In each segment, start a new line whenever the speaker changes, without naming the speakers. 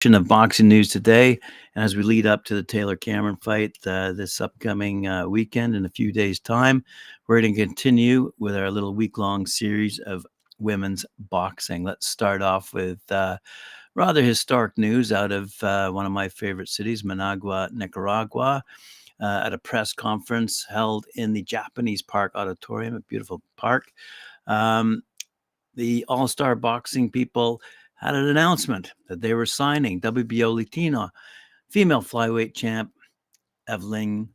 Of boxing news today. And as we lead up to the Taylor Cameron fight this upcoming weekend in a few days' time, we're going to continue with our little week-long series of women's boxing. Let's start off with rather historic news out of one of my favorite cities, Managua, Nicaragua, at a press conference held in the Japanese Park Auditorium, a beautiful park. The all-star boxing people had an announcement that they were signing WBO Latina female flyweight champ Evelyn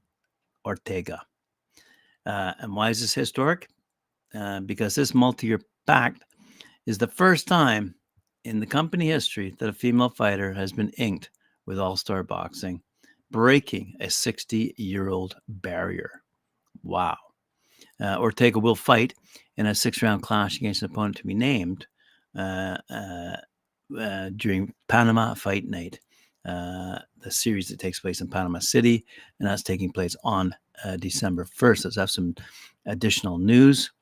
Ortega. And why is this historic? Because this multi-year pact is the first time in the company history that a female fighter has been inked with all-star boxing, breaking a 60-year-old barrier. Wow. Ortega will fight in a 6-round clash against an opponent to be named during Panama Fight Night, the series that takes place in Panama City, and that's taking place on December 1st. Let's have some additional news.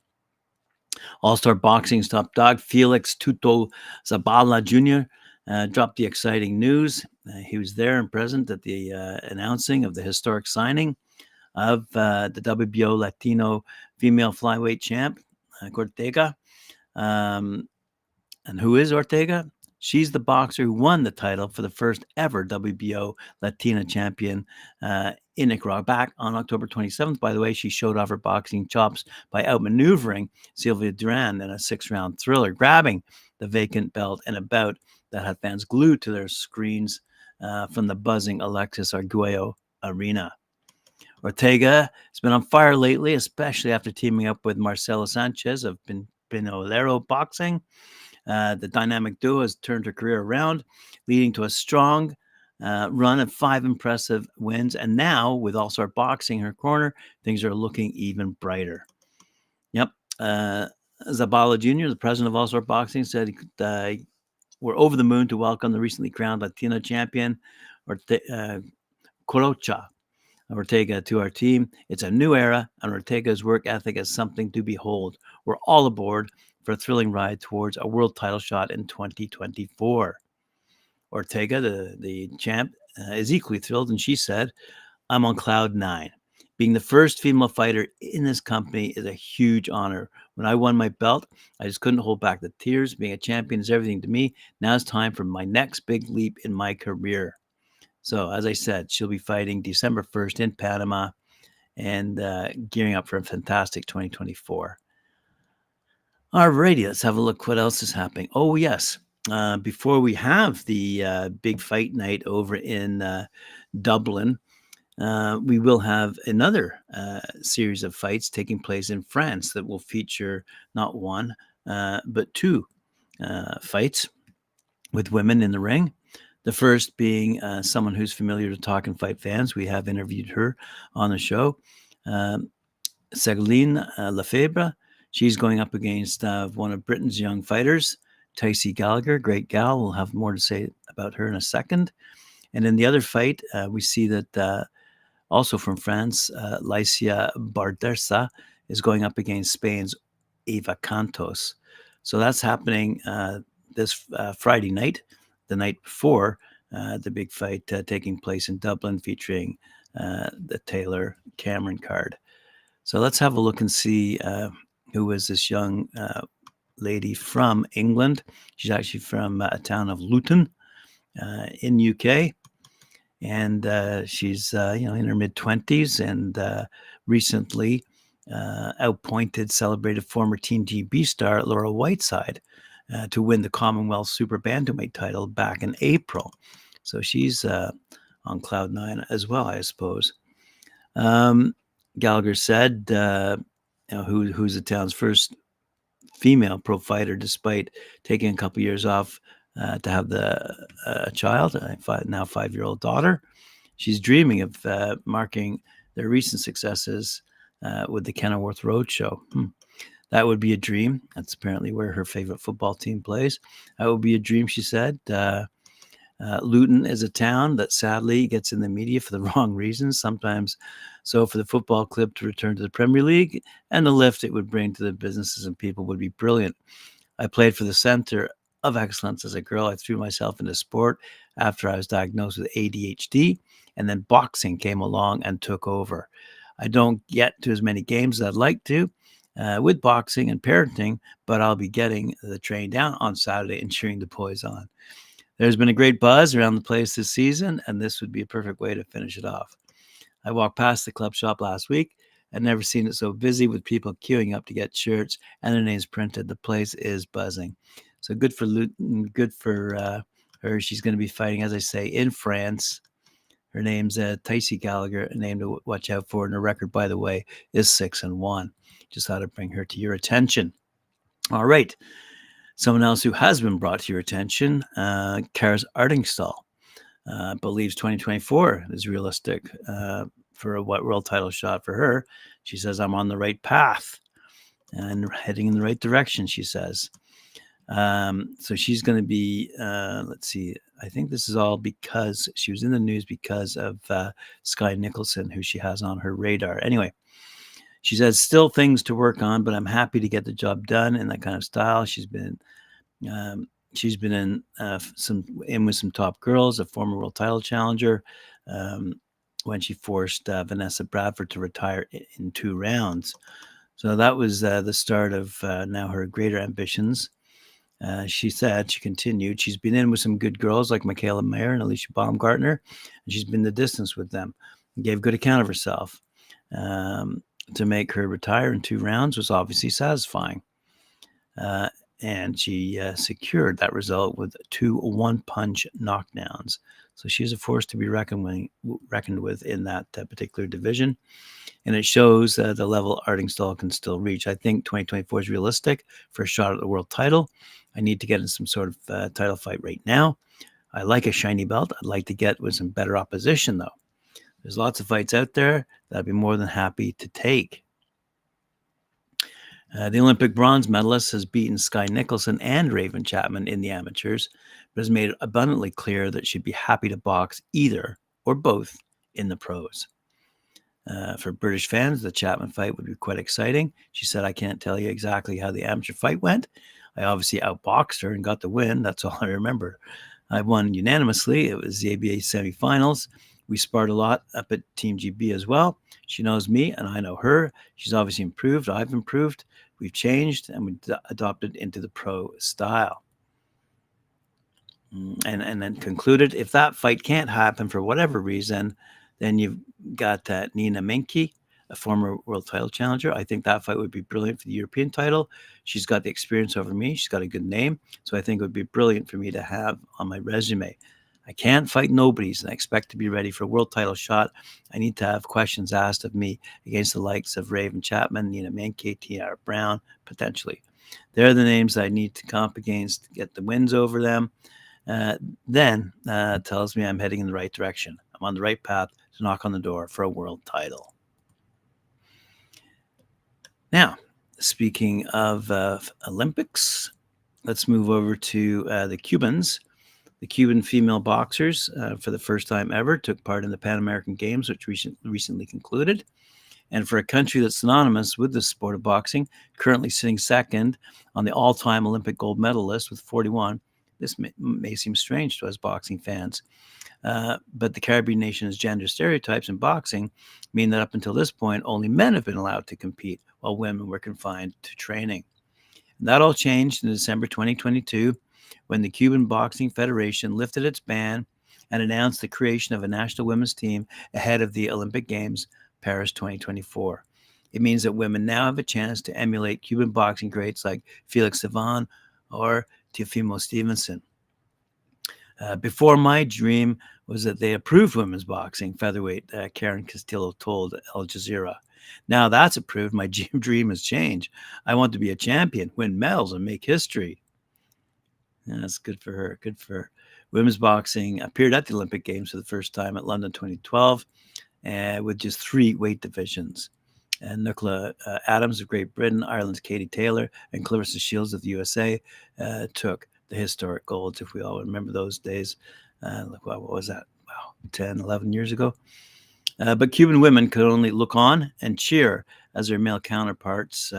All-Star Boxing's top dog, Felix Tuto Zabala Jr., dropped the exciting news. He was there and present at the announcing of the historic signing of the WBO Latino female flyweight champ, Ortega. And who is Ortega? She's the boxer who won the title for the first ever WBO Latina champion in Nicaragua. Back on October 27th, by the way, she showed off her boxing chops by outmaneuvering Sylvia Duran in a 6-round thriller, grabbing the vacant belt in a bout that had fans glued to their screens from the buzzing Alexis Arguello Arena. Ortega has been on fire lately, especially after teaming up with Marcelo Sanchez of Pinolero Boxing. The dynamic duo has turned her career around, leading to a strong run of 5 impressive wins. And now, with All-Star Boxing in her corner, things are looking even brighter. Yep. Zabala Jr., the president of All-Star Boxing, said we're over the moon to welcome the recently crowned Latino champion, Corocha Ortega, to our team. It's a new era, and Ortega's work ethic is something to behold. We're all aboard for a thrilling ride towards a world title shot in 2024. Ortega, the champ, is equally thrilled, and she said, I'm on cloud 9. Being the first female fighter in this company is a huge honor. When I won my belt, I just couldn't hold back the tears. Being a champion is everything to me. Now it's time for my next big leap in my career. So, as I said, she'll be fighting December 1st in Panama and gearing up for a fantastic 2024. Alrighty, let's have a look what else is happening. Oh, yes. Before we have the big fight night over in Dublin, we will have another series of fights taking place in France that will feature not one, but 2 fights with women in the ring. The first being someone who's familiar to Talkin Fight fans. We have interviewed her on the show. Ségolène Lefebvre. She's going up against one of Britain's young fighters, Tysie Gallagher, great gal. We'll have more to say about her in a second. And in the other fight, we see that also from France, Lycia Bardersa is going up against Spain's Eva Cantos. So that's happening this Friday night, the night before the big fight taking place in Dublin, featuring the Taylor Cameron card. So let's have a look and see who is this young lady from England. She's actually from a town of Luton in UK. And she's in her mid-20s, and recently outpointed celebrated former Team GB star Laura Whiteside to win the Commonwealth Super Bantamweight title back in April. So she's on cloud 9 as well, I suppose. Gallagher said, who's the town's first female pro fighter, despite taking a couple years off to have the child, now 5-year-old daughter. She's dreaming of marking their recent successes with the Kenilworth Roadshow. That would be a dream. That's apparently where her favorite football team plays. That would be a dream, she said. Luton is a town that sadly gets in the media for the wrong reasons, sometimes so for the football club to return to the Premier League, and the lift it would bring to the businesses and people would be brilliant. I played for the centre of excellence as a girl. I threw myself into sport after I was diagnosed with ADHD, and then boxing came along and took over. I don't get to as many games as I'd like to with boxing and parenting, but I'll be getting the train down on Saturday and cheering the boys on. There's been a great buzz around the place this season, and this would be a perfect way to finish it off. I walked past the club shop last week. I've never seen it so busy with people queuing up to get shirts and their names printed. The place is buzzing. So good for Luton, good for her. She's going to be fighting, as I say, in France. Her name's Tysie Gallagher, a name to watch out for. And her record, by the way, is 6-1. Just thought I'd bring her to your attention. All right. Someone else who has been brought to your attention, Karriss Artingstall, believes 2024 is realistic for a world title shot for her. She says, I'm on the right path and heading in the right direction, she says. So she's going to be, let's see, I think this is all because she was in the news because of Sky Nicholson, who she has on her radar. Anyway, she says, still things to work on, but I'm happy to get the job done in that kind of style. She's been in with some top girls, a former world title challenger, when she forced Vanessa Bradford to retire in 2 rounds. So that was the start of now her greater ambitions. She continued, she's been in with some good girls like Michaela Mayer and Alicia Baumgartner, and she's been the distance with them and gave good account of herself. To make her retire in 2 rounds was obviously satisfying. And she secured that result with 2 one-punch knockdowns. So she's a force to be reckoned with in that particular division. And it shows the level Artingstall can still reach. I think 2024 is realistic for a shot at the world title. I need to get in some sort of title fight right now. I like a shiny belt. I'd like to get with some better opposition, though. There's lots of fights out there that I'd be more than happy to take. The Olympic bronze medalist has beaten Sky Nicholson and Raven Chapman in the amateurs, but has made it abundantly clear that she'd be happy to box either or both in the pros. For British fans, the Chapman fight would be quite exciting. She said, I can't tell you exactly how the amateur fight went. I obviously outboxed her and got the win. That's all I remember. I won unanimously. It was the ABA semifinals. We sparred a lot up at Team GB as well. She knows me and I know her. She's obviously improved. I've improved. We've changed and we adopted into the pro style. And then concluded, if that fight can't happen for whatever reason, then you've got Nina Menke, a former world title challenger. I think that fight would be brilliant for the European title. She's got the experience over me. She's got a good name. So I think it would be brilliant for me to have on my resume. I can't fight nobodies and I expect to be ready for a world title shot. I need to have questions asked of me against the likes of Raven Chapman, Nina Menke, Tiara Brown, potentially. They're the names that I need to comp against to get the wins over them. Then tells me I'm heading in the right direction. I'm on the right path to knock on the door for a world title. Now, speaking of Olympics, let's move over to the Cubans. The Cuban female boxers, for the first time ever, took part in the Pan American Games, which recently concluded. And for a country that's synonymous with the sport of boxing, currently sitting second on the all-time Olympic gold medal list with 41, this may seem strange to us boxing fans. But the Caribbean nation's gender stereotypes in boxing mean that up until this point, only men have been allowed to compete while women were confined to training. And that all changed in December 2022 when the Cuban Boxing Federation lifted its ban and announced the creation of a national women's team ahead of the Olympic Games, Paris 2024. It means that women now have a chance to emulate Cuban boxing greats like Felix Savon or Teofimo Stevenson. Before my dream was that they approved women's boxing, featherweight Karen Castillo told Al Jazeera. Now that's approved. My dream has changed. I want to be a champion, win medals, and make history. Yeah, that's good for her. Good for her. Women's boxing appeared at the Olympic Games for the first time at London 2012 with just 3 weight divisions. And Nicola Adams of Great Britain, Ireland's Katie Taylor, and Clarissa Shields of the USA took the historic golds, if we all remember those days. What was that? Wow, 10, 11 years ago. But Cuban women could only look on and cheer as their male counterparts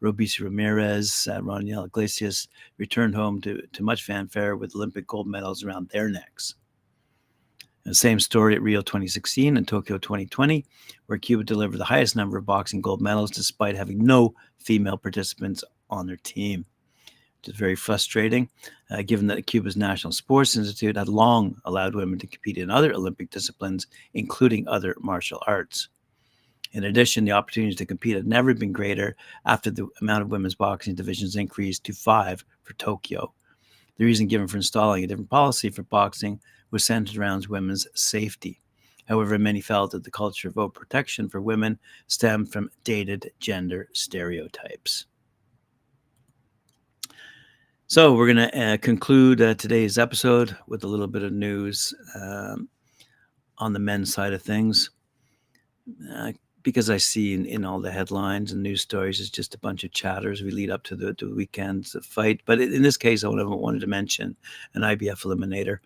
Robeisy Ramirez, Roniel Iglesias returned home to much fanfare with Olympic gold medals around their necks. The same story at Rio 2016 and Tokyo 2020, where Cuba delivered the highest number of boxing gold medals despite having no female participants on their team, which is very frustrating, given that Cuba's National Sports Institute had long allowed women to compete in other Olympic disciplines, including other martial arts. In addition, the opportunities to compete had never been greater after the amount of women's boxing divisions increased to 5 for Tokyo. The reason given for installing a different policy for boxing was centered around women's safety. However, many felt that the culture of vote protection for women stemmed from dated gender stereotypes. So we're going to conclude today's episode with a little bit of news on the men's side of things. Because I see in all the headlines and news stories, it's just a bunch of chatters. We lead up to the weekend's fight. But in this case, I wanted to mention an IBF eliminator.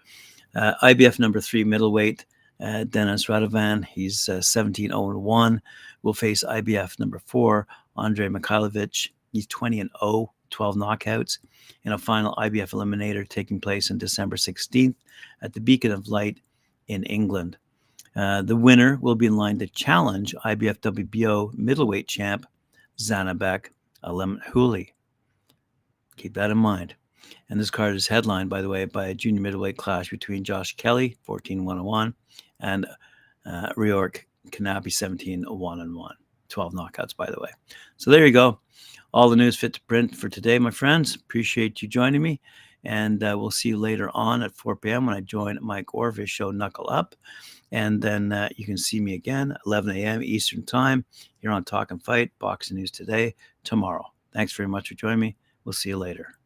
IBF number 3 middleweight, Denis Radovan. He's 17-0-1. Will face IBF number 4, Andrei Mikhailovich. He's 20-0, 12 knockouts, in a final IBF eliminator taking place on December 16th at the Beacon of Light in England. The winner will be in line to challenge IBF WBO middleweight champ Zanabek Alemhouli. Keep that in mind. And this card is headlined, by the way, by a junior middleweight clash between Josh Kelly, 14-1-1, and Riork Kanapi, 17-1-1. 12 knockouts, by the way. So there you go. All the news fit to print for today, my friends. Appreciate you joining me. And we'll see you later on at 4 p.m. when I join Mike Orr's show, Knuckle Up. And then you can see me again, 11 a.m. Eastern Time, here on Talkin Fight, Boxing News Today, tomorrow. Thanks very much for joining me. We'll see you later.